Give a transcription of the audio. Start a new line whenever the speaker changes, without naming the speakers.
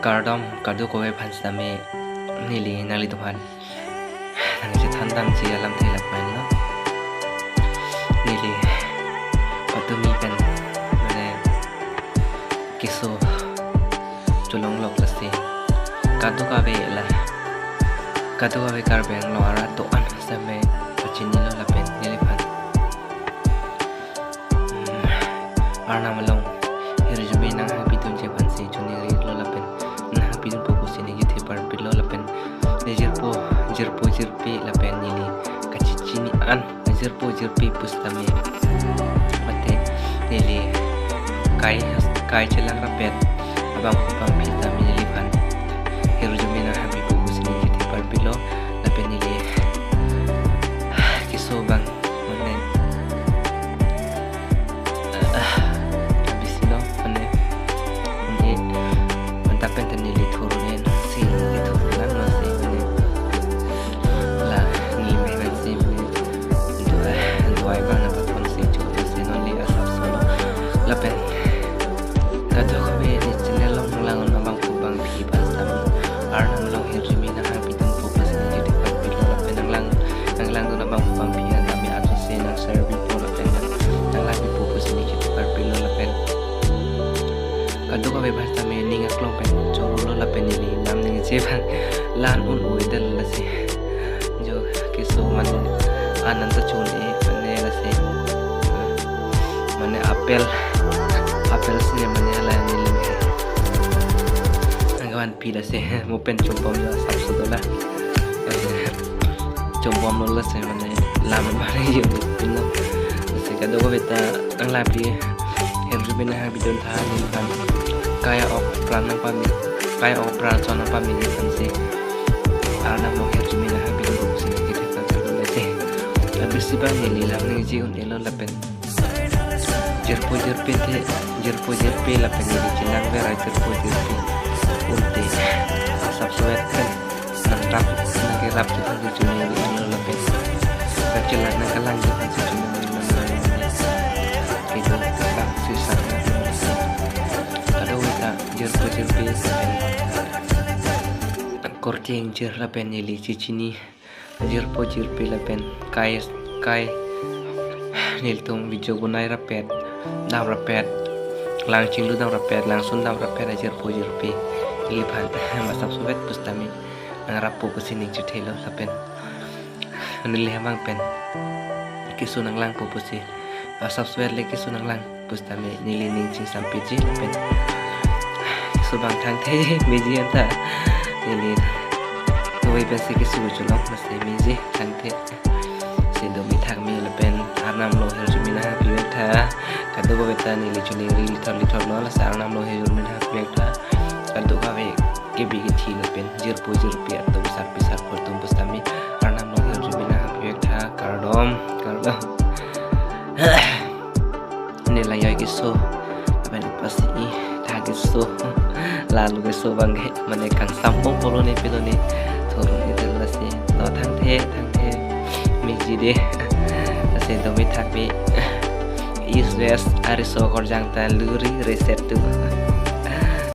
Cardom cardu ko vai phans dame nili nali tuhan nang si thandam chi alam thela pan no nili patumi pen mane kiso chulong lok lasi cardu ka ve la cardu ka ve carbeng lo ara to an same pachini lo la pen nili phan arna malong hirjumi nang happy tun je phan si chuni ri lo la pen pin po sini gitu par pilo lapen jerpo jerpi lapen ini kacicini an jerpo jerpi pustami mate nili kai celang rapet abang pita nili pan hero jumina happy po sini gitu par pilo lapen nili kiso bang mane habis lo mane tapi nili turunin si itu kan masih ini lah ni memang sih itu dua bang apa pun sih cuma sih noli asap solo lapen kata kami di channel long abang kubang pi pasam arnang long hirimi na happy tum fokus ni jadi pilo lapen nang lang tu abang kubang pi kami asosiasi nang servis po lapen nang lagi fokus ni jadi pilo lapen kado ka bebas tami ninga klong pen cholo la pen ni nam ning jeban lan un uidal la se jo kiso man ananta chuni mane la se mane apel sine mane la ni le anggawan pi la se mo pen chompom yo sab sudola chompom lo la se mane lam mane yo pino se kado ka beta ang lapi Herbina habidon thani kan kaya ok pran nang pami kaya ok pran son nang pami ni kan se ana mo herbina habidon ko sini kita kan le se habis si bang ni lang ni ji un elo lapen jerpo jerpe lapen ni cilang vera jerpo jerpe unte asap suet kan nang rap nang rap kita ni cuma ni elo lapen kacelan nang kalang kita cuma ni itu sisa ada wita jerpo jerpe korting jer lapen nili cicini jerpo jerpe lapen kai nil tung video gunai rapet dam rapet lang cinglu dam rapet langsung dam rapet jerpo jerpe lipan masap suet pustami nang rapu kesini cetelo lapen nili hamang pen kisu nang lang popusi asap suet lagi sunang lang pustami nilining sing sampai ji pen subang thang the meji anta nilin noi besi ke su chulong masih meji thang the sindo mi thang mi pen arnam lo her jumina piweta kadu go beta nili chuli ri litor lo la sarnam lo her jumina piweta kadu ga ve ke bi thi pen jerpo jerpi atau pisar portum pustami arnam lo her jumina piweta kardom nila yoy giso aben pasti tagiso lalu giso bangge mane kang sampung polo ne pilo ne turun itu lasi to thang the miji de lasi to mi thak mi is rest ariso korjang ta luri reset tu